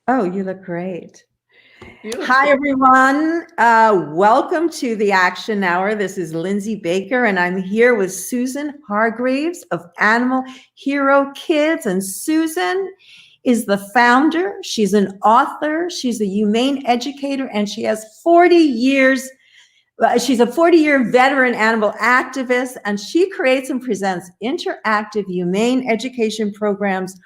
Oh, you look great. Hi, Beautiful. everyone. Welcome to the Action Hour. This is Lindsey Baker, and I'm here with Susan Hargreaves of Animal Hero Kids. And Susan is the founder. She's an author. She's a humane educator, and she has 40 years. She's a 40-year veteran animal activist, and she creates and presents interactive humane education programs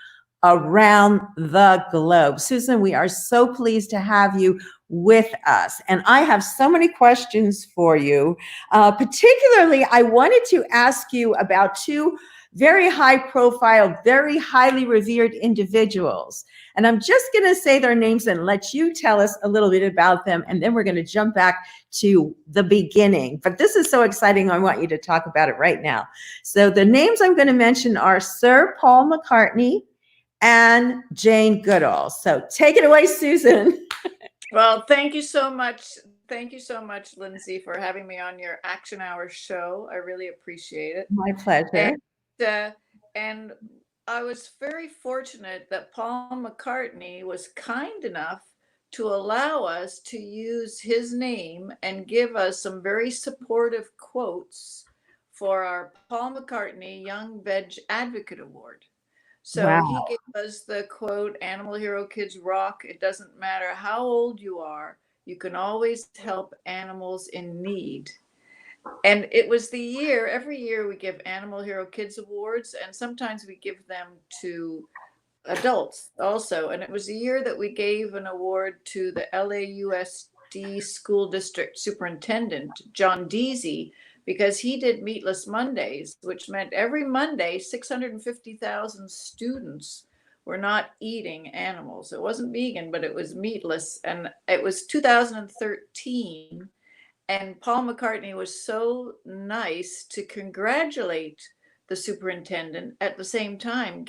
around the globe. Susan, we are so pleased to have you with us. And I have so many questions for you. Particularly, I wanted to ask you about two very high profile, very highly revered individuals. And I'm just going to say their names and let you tell us a little bit about them. And then we're going to jump back to the beginning. But this is so exciting. I want you to talk about it right now. So the names I'm going to mention are Sir Paul McCartney and Jane Goodall. So take it away, Susan. Well, thank you so much. Thank you so much, Lindsay, for having me on your Action Hour show. I really appreciate it. My And pleasure. uh, and I was very fortunate that Paul McCartney was kind enough to allow us to use his name and give us some very supportive quotes for our Paul McCartney Young Veg Advocate Award. So he Wow. gave us the quote, Animal Hero Kids rock. It doesn't matter how old you are, you can always help animals in need. And it was the year, every year we give Animal Hero Kids awards, and sometimes we give them to adults also. And it was the year that we gave an award to the LAUSD School District Superintendent, John Deasy, because he did Meatless Mondays, which meant every Monday, 650,000 students were not eating animals. It wasn't vegan, but it was meatless. And it was 2013. And Paul McCartney was so nice to congratulate the superintendent at the same time,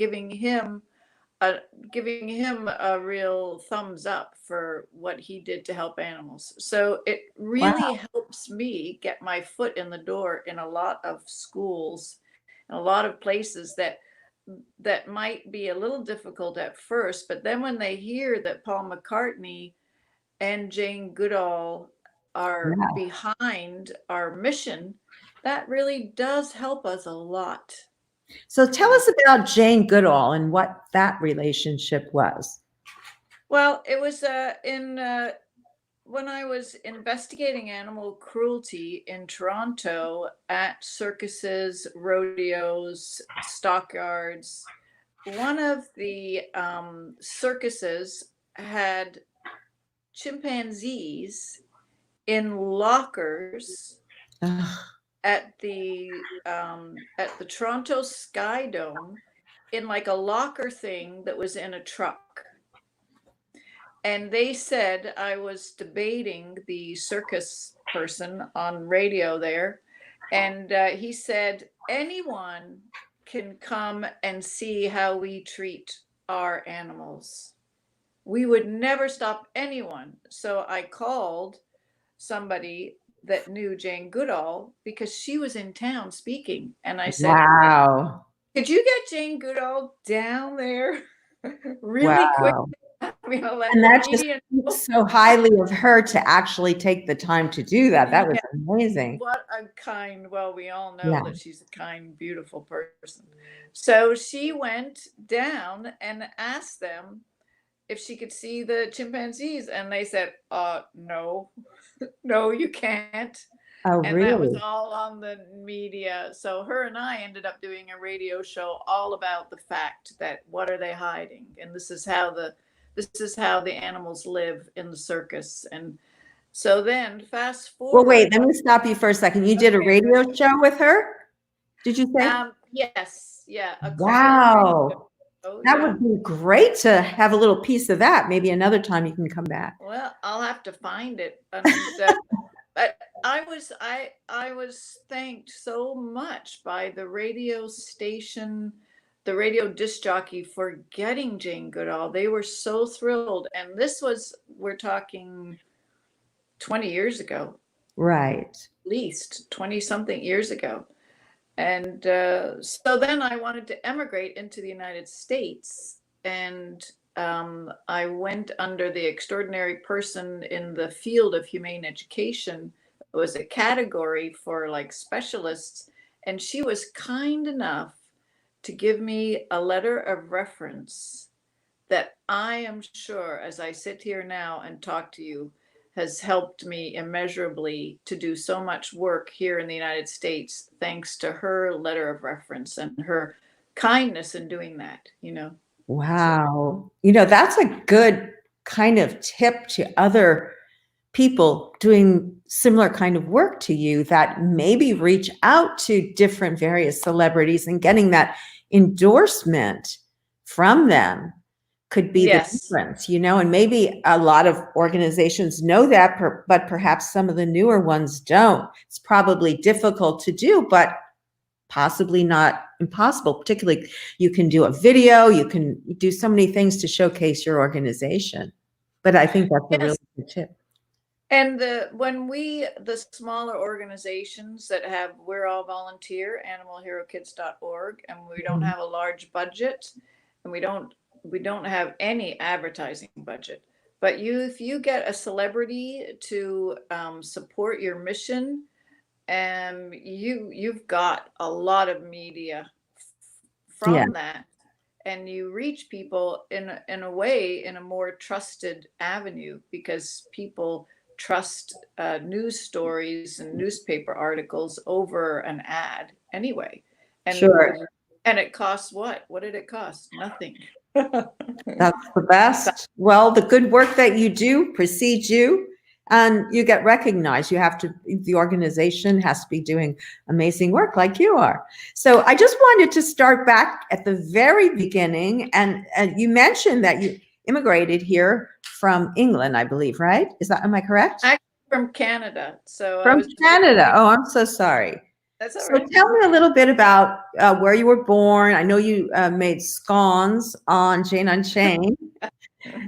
uh, giving him a real thumbs up for what he did to help animals. So it really Wow. helps me get my foot in the door in a lot of schools and a lot of places that might be a little difficult at first, but then when they hear that Paul McCartney and Jane Goodall are Yeah. behind our mission, that really does help us a lot. So tell us about Jane Goodall and what that relationship was. Well, it was in when I was investigating animal cruelty in Toronto at circuses, rodeos, stockyards. One of the circuses had chimpanzees in lockers Ugh. at the Toronto Sky Dome in like a locker thing that was in a truck. And they said I was debating the circus person on radio there, and he said anyone can come and see how we treat our animals. We would never stop anyone. So I called somebody that knew Jane Goodall because she was in town speaking. And I said, Wow. could you get Jane Goodall down there really quick? Wow. I'm going to let And the that just media know. speaks so highly of her to actually take the time to do that. That was Yeah, amazing. what a kind, well, we all know Yeah. that she's a kind, beautiful person. So she went down and asked them if she could see the chimpanzees. And they said, no, no, you can't. Oh, And that was really? all on the media. So her and I ended up doing a radio show all about the fact that what are they hiding? And this is how the animals live in the circus. And so then fast Well, wait, forward. let me stop you for a second. You did a Okay. radio show with her? Did you say? Yes, yeah, a call-in radio. Wow. Oh That yeah. would be great to have a little piece of that. Maybe another time you can come back. Well, I'll have to find it. And but I was thanked so much by the radio station, the radio disc jockey for getting Jane Goodall. They were so thrilled, and this was, we're talking 20 years ago, Right. at least 20 something years ago. And so then I wanted to emigrate into the United States, and I went under the extraordinary person in the field of humane education. It was a category for like specialists, and she was kind enough to give me a letter of reference that I am sure, as I sit here now and talk to you, has helped me immeasurably to do so much work here in the United States, thanks to her letter of reference and her kindness in doing that, you know. So, Wow. That's a good kind of tip to other people doing similar kind of work to you, that maybe reach out to different various celebrities and getting that endorsement from them could be the yes. difference, and maybe a lot of organizations know that, but perhaps some of the newer ones don't. It's probably difficult to do, but possibly not impossible. Particularly, you can do a video, you can do so many things to showcase your organization. But I think that's a really Yes. good tip. And the smaller organizations that have, we're all volunteer, animalherokids.org, and we don't Mhm. have a large budget, and we don't have any advertising budget. But if you get a celebrity to support your mission, you've got a lot of media Yeah, from that, and you reach people in a way, in a more trusted avenue, because people trust news stories and newspaper articles over an ad anyway. And sure. it costs what did it cost? Nothing. That's the best. Well, the good work that you do precedes you, and you get recognized. The organization has to be doing amazing work like you are. So I just wanted to start back at the very beginning. And you mentioned that you immigrated here from England, I believe, right? Am I correct? Actually, from Canada, so I From was Canada. originally. Oh, I'm so sorry. That's all So right. tell me a little bit about where you were born. I know you made scones on Jane Unchained.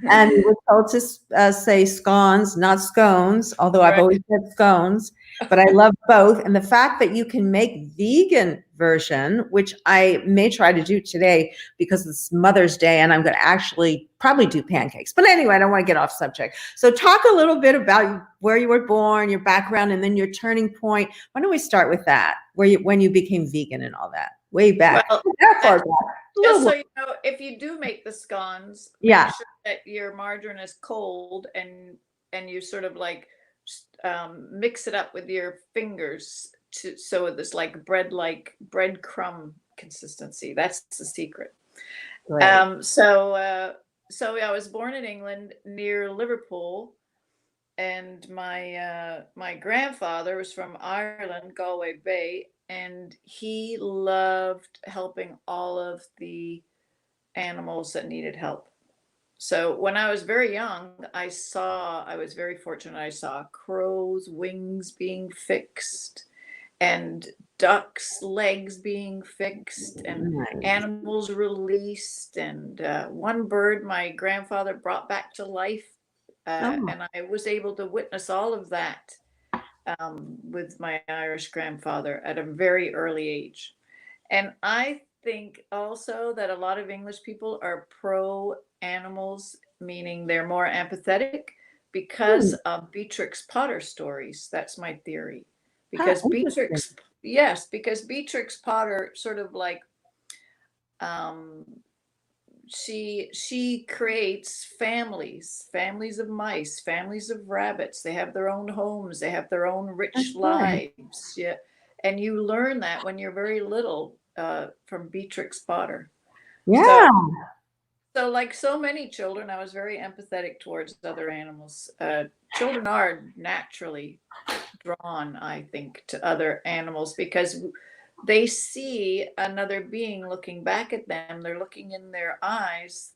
And we were told to say scones, not scones, although I've Right. always said scones, but I love both. And the fact that you can make vegan version, which I may try to do today because it's Mother's Day and I'm going to actually probably do pancakes. But anyway, I don't want to get off subject. So talk a little bit about where you were born, your background, and then your turning point. Why don't we start with that, when you became vegan and all that? Way back. Well, That far and back. A just little, so you know, if you do make the scones, make yeah, sure that your margarine is cold, and you sort of like mix it up with your fingers so it's like breadcrumb consistency. That's the secret. great. So I was born in England near Liverpool, and my grandfather was from Ireland, Galway Bay, and he loved helping all of the animals that needed help. So when I was very young, I was very fortunate. I saw crows' wings being fixed, and ducks' legs being fixed, and Nice. animals released. And one bird my grandfather brought back to life, Oh, and I was able to witness all of that with my Irish grandfather at a very early age. And I think also that a lot of English people are pro animals, meaning they're more empathetic because hmm. of Beatrix Potter stories. That's my theory. How Because interesting. Beatrix Potter sort of like um, she creates families of mice, families of rabbits. They have their own homes, they have their own rich Okay. lives. Yeah, and you learn that when you're very little, from Beatrix Potter. Yeah. So like so many children, I was very empathetic towards other animals. Children are naturally drawn, I think, to other animals because they see another being looking back at them. They're looking in their eyes,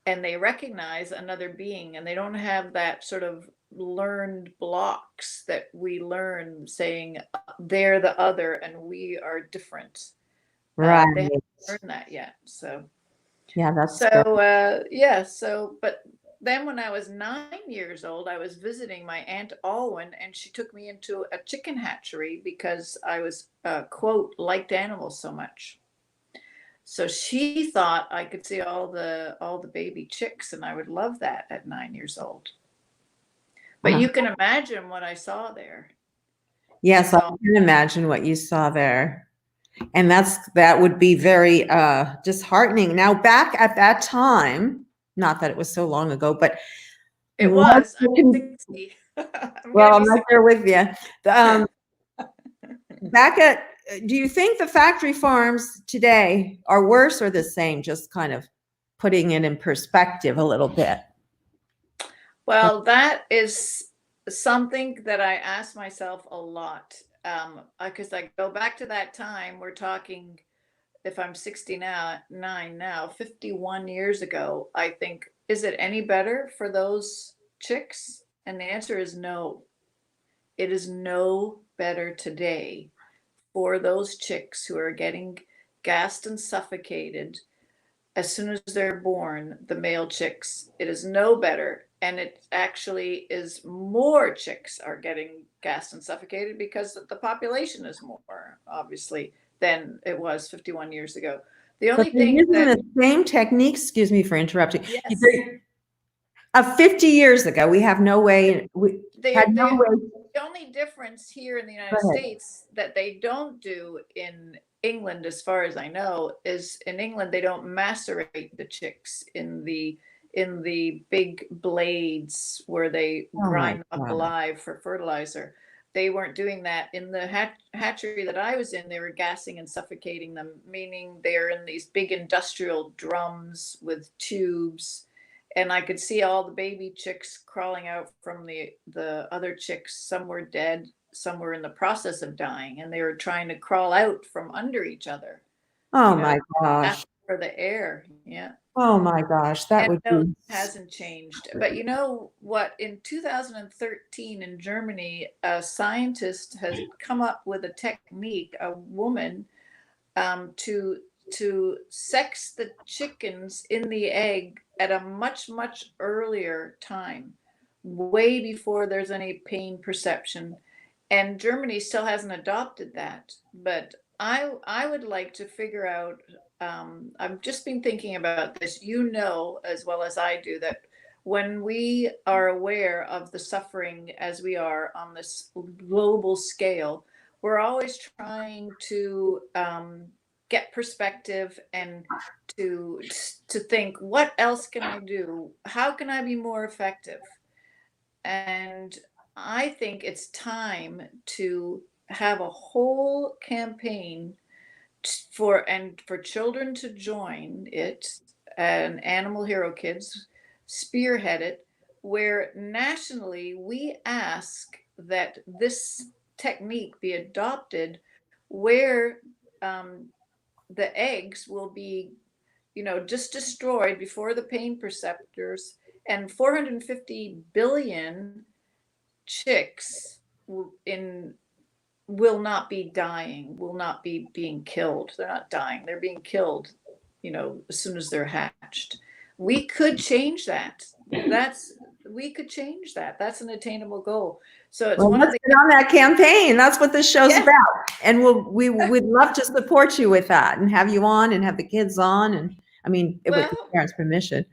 and they recognize another being, and they don't have that sort of learned blocks that we learn, saying they're the other and we are different. They Right. haven't learned that yet. Yeah, that's good. Yeah, but then when I was 9 years old, I was visiting my Aunt Alwyn, and she took me into a chicken hatchery because I was, quote, liked animals so much. So she thought I could see all the baby chicks, and I would love that at 9 years old. But Uh-huh. you can imagine what I saw there. Yes, I So can imagine what you saw there. And that would be very disheartening. Now, back at that time, not that it was so long ago, but it what was. I'm 60. I'm well, gonna I'm be right 60. there with you. Do you think the factory farms today are worse or the same? Just kind of putting it in perspective a little bit. Well, that is something that I ask myself a lot. Because I go back to that time, we're talking, if I'm 69 now, 51 years ago, I think, is it any better for those chicks? And the answer is no. It is no better today for those chicks who are getting gassed and suffocated as soon as they're born, the male chicks. It is no better. And it actually is more chicks are getting gassed and suffocated because the population is more, obviously, than it was 51 years ago. The But only they're thing using that, the same techniques, excuse me for interrupting. yes, 50 years ago, we have no way, we had they no they way. the only difference here in the Go United ahead. States that they don't do in England, as far as I know, is in England they don't macerate the chicks in the big blades where they Oh my grind them up God. alive for fertilizer. They weren't doing that in the hatchery that I was in. They were gassing and suffocating them, meaning they're in these big industrial drums with tubes, and I could see all the baby chicks crawling out from the other chicks. Some were dead, some were in the process of dying, and they were trying to crawl out from under each other, Oh you know, my gosh. for the air. Yeah. Oh my gosh. That And would no, it be. hasn't changed. But you know what? In 2013 in Germany, a scientist has come up with a technique, a woman, to sex the chickens in the egg at a much earlier time, way before there's any pain perception. And Germany still hasn't adopted that, but I would like to figure out. I've just been thinking about this. You know as well as I do that when we are aware of the suffering as we are on this global scale, we're always trying to get perspective and to to think, what else can I do? How can I be more effective? And I think it's time to have a whole campaign for children to join it, and Animal Hero Kids spearhead it, where nationally we ask that this technique be adopted, where um, the eggs will be, just destroyed before the pain perceptors, and 450 billion chicks in will not be dying, will not be being killed. They're not dying, they're being killed, as soon as they're hatched. We could change that. That's we could change that. That's an attainable goal. So it's Well, one of let's the get on that campaign. That's what this show's yes. about. And we'd love to support you with that and have you on and have the kids on. And I mean, with the Well, parents' permission.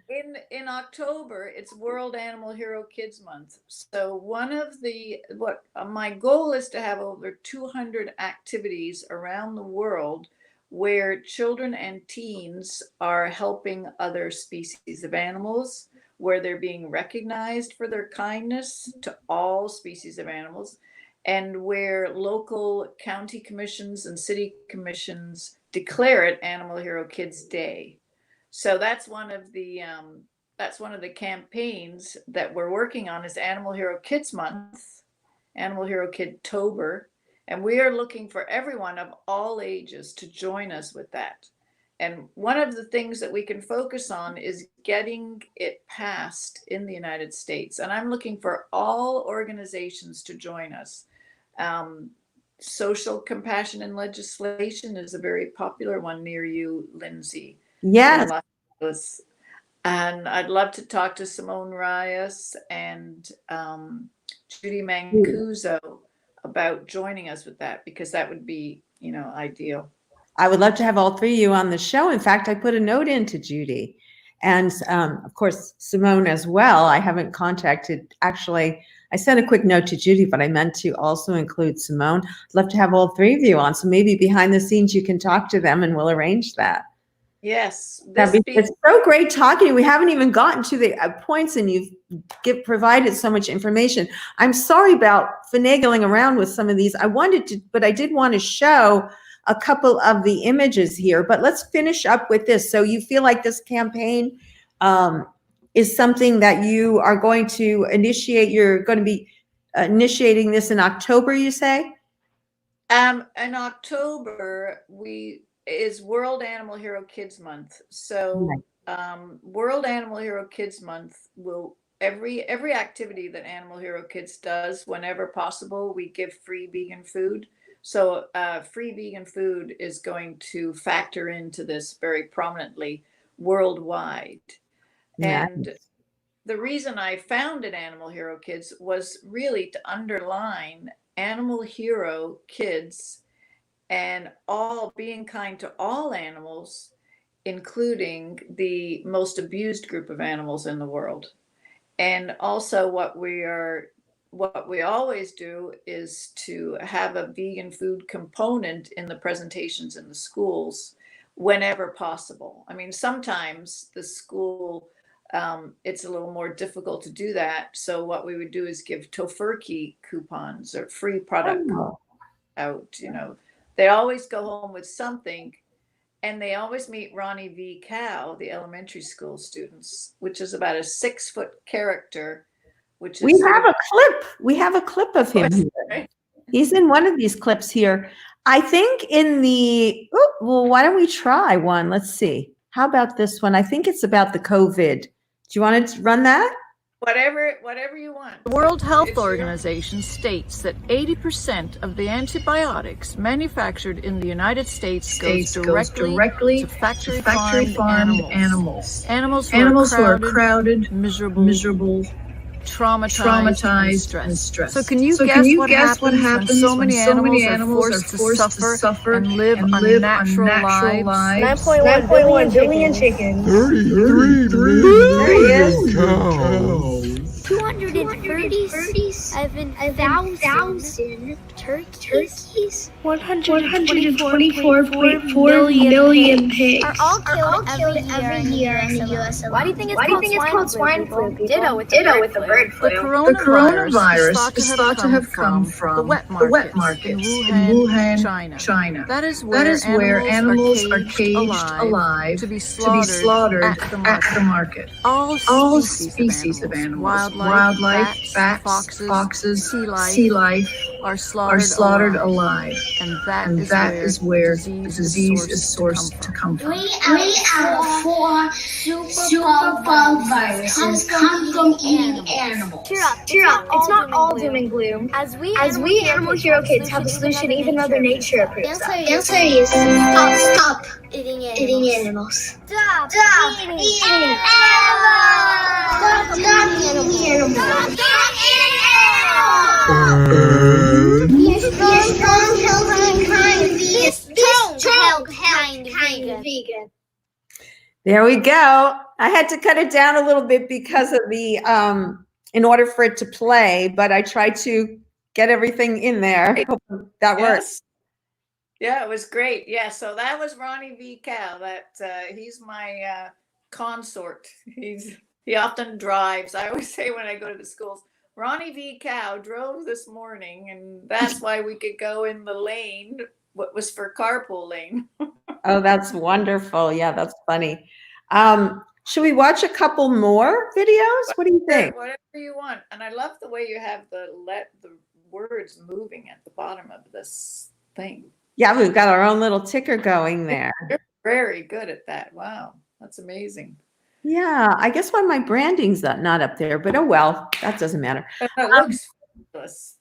in October, it's World Animal Hero Kids Month. So one of the what my goal is to have over 200 activities around the world where children and teens are helping other species of animals, where they're being recognized for their kindness to all species of animals, and where local county commissions and city commissions declare it Animal Hero Kids Day. So that's one of the campaigns that we're working on is Animal Hero Kids Month, Animal Hero Kidtober, and we are looking for everyone of all ages to join us with that. And one of the things that we can focus on is getting it passed in the United States. And I'm looking for all organizations to join us. Um, Social compassion and legislation is a very popular one near you, Lindsay, in Yes. Los Angeles. And I'd love to talk to Simone Reyes and Judy Mancuso about joining us with that, because that would be, ideal. I would love to have all three of you on the show. In fact, I put a note in to Judy and of course, Simone as well. I haven't contacted, actually, I sent a quick note to Judy, but I meant to also include Simone. I'd love to have all three of you on. So maybe behind the scenes, you can talk to them and we'll arrange that. Yes. It's so great talking to you. We haven't even gotten to the points and you've provided so much information. I'm sorry about finagling around with some of these. But I did want to show a couple of the images here, but let's finish up with this. So you feel like this campaign is something that you are going to initiate. You're going to be initiating this in October, you say? In October, is World Animal Hero Kids Month. So World Animal Hero Kids Month will every activity that Animal Hero Kids does, whenever possible, we give free vegan food. So free vegan food is going to factor into this very prominently worldwide. Nice. And the reason I founded Animal Hero Kids was really to underline Animal Hero Kids and all being kind to all animals, including the most abused group of animals in the world. And also what we always do is to have a vegan food component in the presentations in the schools whenever possible. I mean, sometimes the school, it's a little more difficult to do that. So what we would do is give tofurkey coupons or free product out, They always go home with something, and they always meet Ronnie the Cow, the elementary school students, which is about a 6-foot character. We have a clip of him here. Right? He's in one of these clips here. I think why don't we try one? Let's see. How about this one? I think it's about the COVID. Do you want to run that? Whatever you want. The World Health Organization states that 80% of the antibiotics manufactured in the United States goes directly to factory farmed animals. Animals who are crowded, miserable, traumatized and stressed. So can you guess what happens when so many animals are forced to suffer and live unnatural lives? 9.1 billion chickens. 33 billion cows. 237,000 turkeys. 124.4 million pigs are all killed every year in the U.S. Why do you think it's called swine flu? Ditto with the bird flu. The coronavirus is thought to have come from the wet markets in Wuhan, China. That is where animals are caged alive to be slaughtered at the market. All species of animals, wildlife, bats, foxes, sea life are slaughtered alive. And that is where the disease is sourced to come from. 3 out of 4 super viruses come from eating animals. Cheer up. It's not all doom and gloom. As we Animal Hero Kids have a solution even Mother Nature approves of. The answer is stop eating animals. Stop eating animals. Stop eating animals. Strong, healthy, and kind vegan. There we go. I had to cut it down a little bit because of the in order for it to play, but I tried to get everything in there. That works. Yeah, it was great. Yeah, so that was Ronnie the Cow. He's my consort. He often drives. I always say when I go to the schools, Ronnie the Cow drove this morning, and that's why we could go in the lane, what was for carpool lane. Oh, that's wonderful. Yeah, that's funny. Should we watch a couple more videos? What do you think? Whatever you want. And I love the way you have the words moving at the bottom of this thing. Yeah, we've got our own little ticker going there. You're very good at that. Wow, that's amazing. Yeah, I guess why my branding's not up there, but oh well, that doesn't matter. It looks fabulous.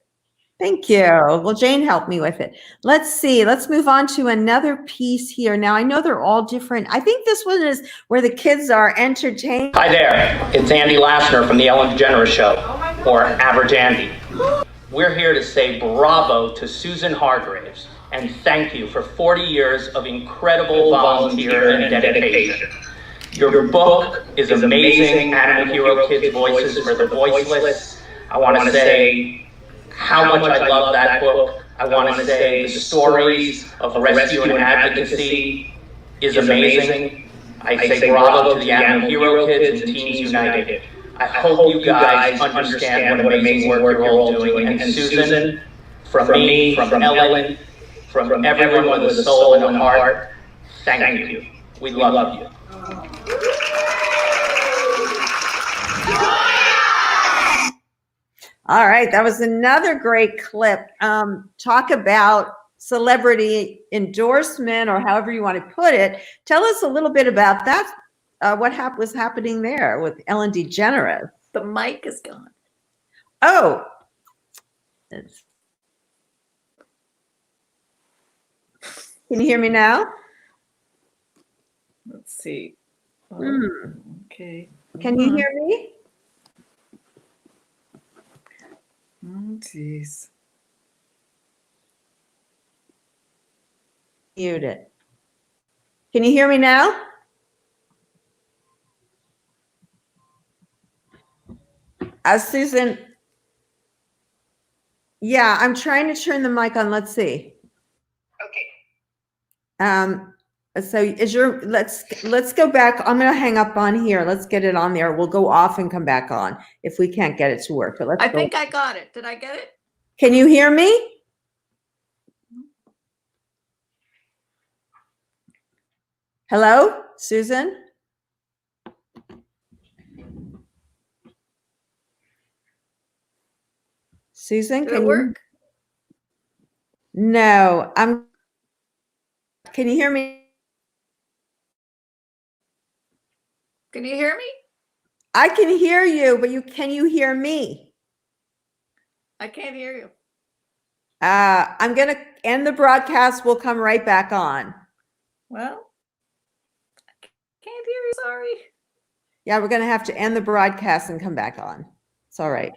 Thank you. Well, Jane helped me with it. Let's see. Let's move on to another piece here. Now, I know they're all different. I think this one is where the kids are entertained. Hi there. It's Andy Lassner from the Ellen DeGeneres Show, or Average Andy. We're here to say bravo to Susan Hargreaves and thank you for 40 years of incredible volunteer and dedication. Your book is amazing. Animal Hero Kids Voices for the Voiceless. I want to say how much I love that book. I want to say the stories of rescue and advocacy is amazing. I say bravo to the Animal Hero Kids and Teens United. I hope you guys understand what amazing work you're all doing. And Susan, from me, from Ellen, from everyone with a soul and a heart, thank you. We love you. All right, that was another great clip. Talk about celebrity endorsement, or however you want to put it. Tell us a little bit about that. What was happening there with Ellen DeGeneres? The mic is gone. Oh, can you hear me now? Let's see. Okay. Can you hear me? Oh, geez. Mute it. Can you hear me now? Susan. Yeah, I'm trying to turn the mic on. Let's see. Okay. So let's go back. I'm going to hang up on here. Let's get it on there. We'll go off and come back on if we can't get it to work. But I think I got it. Did I get it? Can you hear me? Hello, Susan? Susan, can it work? No, can you hear me? Can you hear me? I can hear you, but can you hear me? I can't hear you. I'm going to end the broadcast. We'll come right back on. Well, I can't hear you. Sorry. Yeah, we're going to have to end the broadcast and come back on. It's all right.